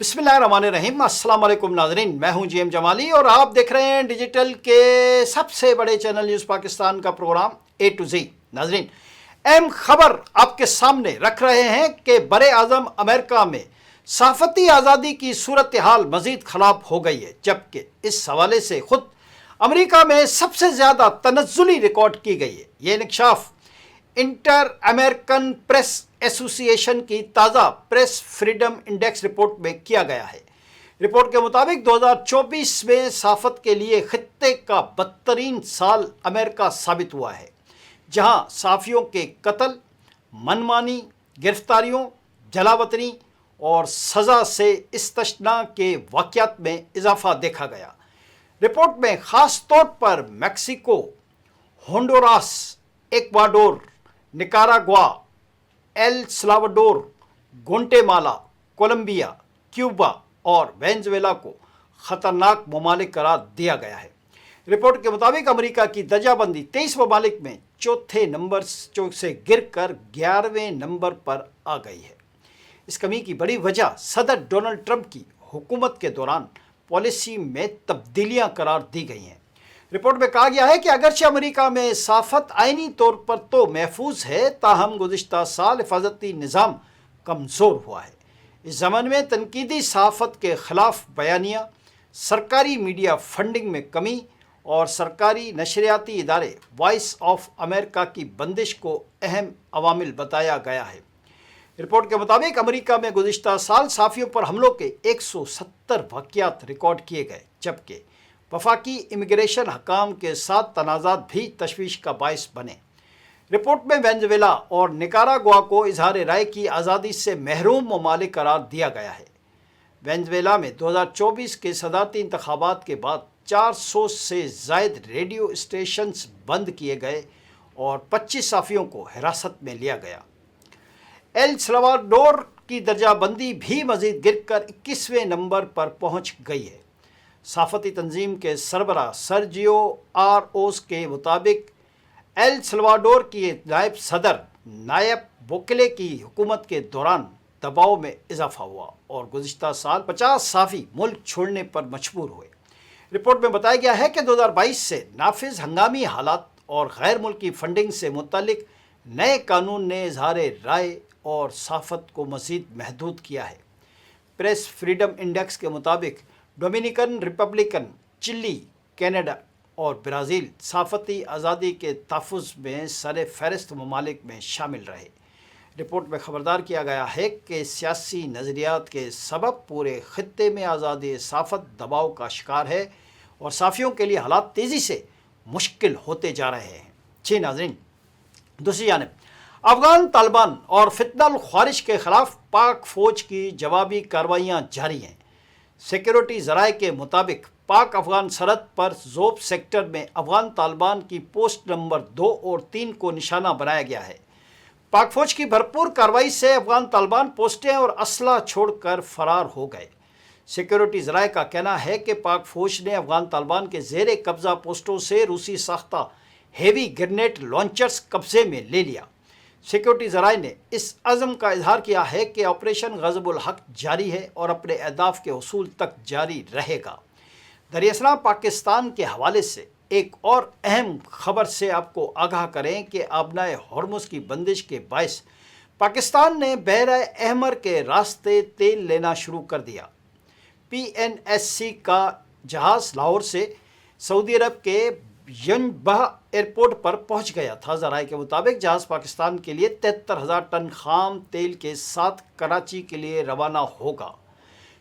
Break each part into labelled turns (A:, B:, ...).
A: बिस्मिल्लाहिर्रहमानिर्रहीम। अस्सलाम वालेकुम नाज़रीन, मैं हूं जीएम जमाली और आप देख रहे हैं डिजिटल के सबसे बड़े चैनल न्यूज़ पाकिस्तान का प्रोग्राम ए टू जी। नाज़रीन, अहम खबर आपके सामने रख रहे हैं कि बरे आज़म अमेरिका में सहाफ़ती आज़ादी की सूरत हाल मज़ीद ख़राब हो गई है, जबकि इस हवाले से ख़ुद अमेरिका में सबसे ज़्यादा तनज़्ज़ुली रिकॉर्ड की गई है। ये इंकशाफ इंटर अमेरिकन प्रेस एसोसिएशन की ताज़ा प्रेस फ्रीडम इंडेक्स रिपोर्ट में किया गया है। रिपोर्ट के मुताबिक 2024 में सहाफ़त के लिए खित्ते का बदतरीन साल अमेरिका साबित हुआ है, जहां सहाफ़ियों के कत्ल, मनमानी, गिरफ्तारियों, जलावतनी और सज़ा से इस्तश्ना के वाक़यात में इजाफ़ा देखा गया। रिपोर्ट में ख़ास तौर पर Mexico, Honduras, Ecuador, Nicaragua, El Salvador, Guatemala, Colombia, Cuba और वेनेजुएला को ख़तरनाक ममालिक करार दिया गया है। रिपोर्ट के मुताबिक अमेरिका की दर्जाबंदी 23 ममालिक में चौथे नंबर से गिरकर 11वें नंबर पर आ गई है। इस कमी की बड़ी वजह सदर डोनाल्ड ट्रंप की हुकूमत के दौरान पॉलिसी में तब्दीलियां करार दी गई हैं। रिपोर्ट में कहा गया है कि अगरचे अमेरिका में सहाफ़त आइनी तौर पर तो महफूज है, ताहम गुज़िश्ता साल हिफाजती निज़ाम कमज़ोर हुआ है। इस ज़माने में तनकीदी सहाफ़त के ख़िलाफ़ बयानिया, सरकारी मीडिया फंडिंग में कमी और सरकारी नशरियाती इदारे वॉइस ऑफ अमेरिका की बंदिश को अहम अवामिल बताया गया है। रिपोर्ट के मुताबिक अमेरिका में गुज़िश्ता साल सहाफ़ियों पर हमलों के 170 वाक़यात रिकॉर्ड किए गए, जबकि वफाकी इमिग्रेशन हकाम के साथ तनाज़ात भी तशवीश का बायस बने। रिपोर्ट में वेनेजुएला और निकाराग्वा को इजहार राय की आज़ादी से महरूम ममालिक करार दिया गया है। वेनेजुएला में 2024 के सदारती इंतखाबात के बाद 400 से ज़ायद रेडियो स्टेशंस बंद किए गए और 25 सहाफ़ियों को हिरासत में लिया गया। एल साल्वाडोर की दर्जाबंदी भी मज़ीद गिरकर 21वें नंबर पर पहुँच गई है। सहाफ़ती तंजीम के सरबराह सर्जियो आरओस के मुताबिक एल साल्वाडोर की नायब सदर नायब बुकेले की हुकूमत के दौरान दबाव में इजाफा हुआ और गुज़िश्ता साल 50 सहाफ़ी मुल्क छोड़ने पर मजबूर हुए। रिपोर्ट में बताया गया है कि 2022 से नाफिज हंगामी हालात और गैर मुल्की फंडिंग से मुतल्लिक नए कानून ने इजहार राय और सहाफ़त को मज़ीद महदूद किया है। प्रेस फ्रीडम इंडेक्स के मुताबिक डोमिनिकन रिपब्लिकन, चिली, कनाडा और ब्राज़ील सहाफ़ती आज़ादी के तहफ़्फ़ुज़ में सर फ़हरिस्त ममालिक में शामिल रहे। रिपोर्ट में ख़बरदार किया गया है कि सियासी नज़रियात के सबब पूरे ख़ित्ते में आज़ादी सहाफ़त दबाव का शिकार है और सहाफ़ियों के लिए हालात तेज़ी से मुश्किल होते जा रहे हैं। जी नाज़रीन, दूसरी जानिब अफ़गान तालिबान और फितनल ख़्वारिश के ख़िलाफ़ पाक फ़ौज की जवाबी कार्रवाइयाँ जारी हैं। सिक्योरिटी ज़राए के मुताबिक पाक अफ़गान सरहद पर ज़ोब सेक्टर में अफ़गान तालिबान की पोस्ट नंबर 2 और 3 को निशाना बनाया गया है। पाक फ़ौज की भरपूर कार्रवाई से अफ़गान तालिबान पोस्टें और असला छोड़कर फ़रार हो गए। सिक्योरिटी ज़राए का कहना है कि पाक फ़ौज ने अफ़गान तालिबान के ज़ेर कब्ज़ा पोस्टों से रूसी साख्ता हेवी ग्रेनेड लॉन्चर्स कब्ज़े में ले लिया। सिक्योरिटी ज़राए ने इस अज़म का इजहार किया है कि ऑपरेशन ग़ज़बुल हक़ जारी है और अपने अहदाफ़ के हसूल तक जारी रहेगा। दरियासलाम पाकिस्तान के हवाले से एक और अहम ख़बर से आपको आगाह करें कि आबनाए हॉर्मुज़ की बंदिश के बायस पाकिस्तान ने बहर अहमर के रास्ते तेल लेना शुरू कर दिया। PNSC का जहाज़ लाहौर से सऊदी अरब के यंजबह एयरपोर्ट पर पहुंच गया था। ज़राए के मुताबिक जहाज़ पाकिस्तान के लिए 73,000 टन खाम तेल के साथ कराची के लिए रवाना होगा।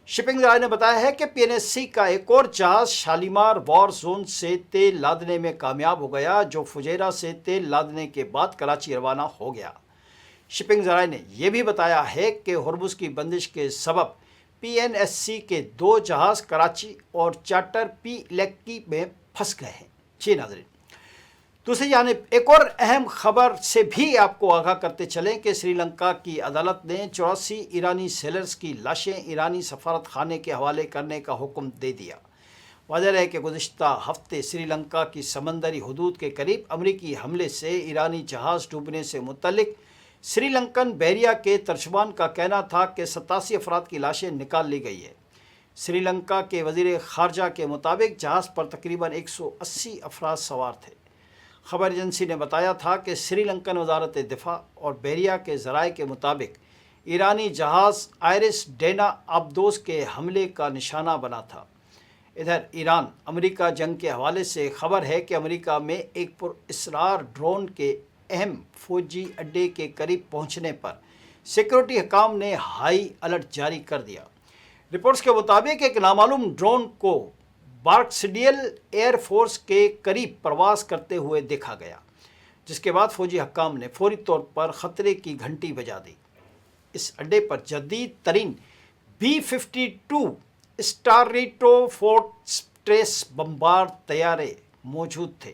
A: शिपिंग ज़राए ने बताया है कि PNSC का एक और जहाज़ शालीमार वॉर जोन से तेल लादने में कामयाब हो गया, जो फुजैरा से तेल लादने के बाद कराची रवाना हो गया। शिपिंग ज़राए ने यह भी बताया है कि हॉर्मुज़ की बंदिश के सबब PNSC के 2 जहाज़ कराची और चार्टर P लेक्की में फंस गए हैं। जी नाज़रीन, दूसरी जानिब एक और अहम खबर से भी आपको आगाह करते चलें कि श्रीलंका की अदालत ने 84 ईरानी सेलर्स की लाशें ईरानी सफारत खाने के हवाले करने का हुक्म दे दिया। वाज़ेह है कि गुज़िश्ता हफ्ते श्रीलंका की समंदरी हदूद के करीब अमरीकी हमले से ईरानी जहाज़ डूबने से मुतल्लिक श्री लंकन बहरिया के तर्जुमान का कहना था कि 87 अफराद की लाशें निकाल ली गई है। श्रीलंका के वज़ीर ख़ारजा के मुताबिक जहाज़ पर तकरीबन 180 अफराद सवार थे। खबर एजेंसी ने बताया था कि श्रीलंकन वजारत दिफा और बहरिया के ज़राए के मुताबिक ईरानी जहाज़ आयरिस डेना अब्दोस के हमले का निशाना बना था। इधर ईरान अमेरिका जंग के हवाले से खबर है कि अमेरिका में एक पुरअसरार ड्रोन के अहम फौजी अड्डे के करीब पहुंचने पर सिक्योरिटी हकाम ने हाई अलर्ट जारी कर दिया। रिपोर्ट्स के मुताबिक एक नामालूम ड्रोन को बार्कसीडियल एयर फोर्स के करीब प्रवास करते हुए देखा गया, जिसके बाद फौजी हकाम ने फौरी तौर पर ख़तरे की घंटी बजा दी। इस अड्डे पर जदीद तरीन B-52 स्टारटोफोर्ट्रेस बमबार तैयारे मौजूद थे,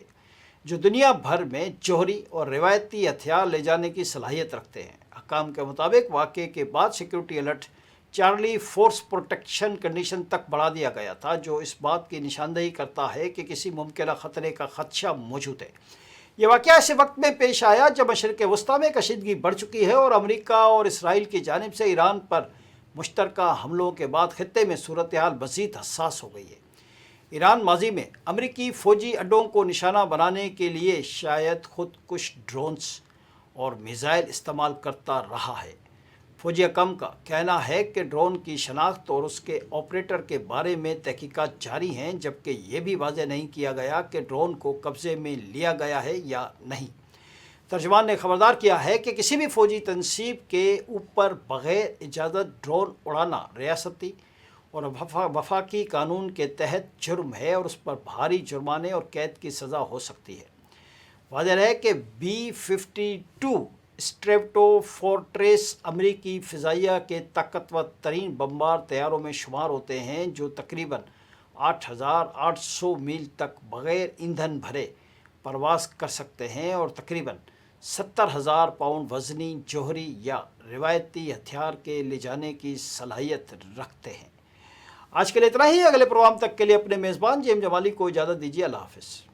A: जो दुनिया भर में जौहरी और रिवायती हथियार ले जाने की सलाहियत रखते हैं। हकाम के मुताबिक वाक़े के बाद security alert Charlie force protection condition तक बढ़ा दिया गया था, जो इस बात की निशानदेही करता है कि किसी मुमकिन ख़तरे का खदशा मौजूद है। ये वाक़या ऐसे वक्त में पेश आया जब मशरिक़ वस्ता में कशीदगी बढ़ चुकी है और अमेरिका और इसराइल की जानिब से ईरान पर मुश्तरका हमलों के बाद खित्ते में सूरत हाल मज़ीद हसास हो गई है। ईरान माजी में अमेरिकी फ़ौजी अड्डों को निशाना बनाने के लिए शायद खुद कुछ ड्रोन्स और मिसाइल इस्तेमाल करता रहा है। फौजी हकम का कहना है कि ड्रोन की शनाख्त और उसके ऑपरेटर के बारे में तहकीकात जारी हैं, जबकि ये भी वाज़ेह नहीं किया गया कि ड्रोन को कब्ज़े में लिया गया है या नहीं। तर्जुमान ने खबरदार किया है कि किसी भी फ़ौजी तनसीब के ऊपर बग़ैर इजाज़त ड्रोन उड़ाना रियासती और वफाकी कानून के तहत जुर्म है और उस पर भारी जुर्माने और कैद की सज़ा हो सकती है। वाज़ेह है कि B-52 स्ट्रेटोफोर्ट्रेस अमेरिकी फ़िज़ाइया के ताकतवर तरीन बमबार तैयारों में शुमार होते हैं, जो तकरीबन 8,800 मील तक बग़ैर ईंधन भरे परवास कर सकते हैं और तकरीबन 70,000 पाउंड वज़नी जौहरी या रिवायती हथियार के ले जाने की सलाहियत रखते हैं। आज के लिए इतना ही। अगले प्रोग्राम तक के लिए अपने मेज़बान जेम जमाली को इजाज़त दीजिए। अल्लाह हाफ़िज़।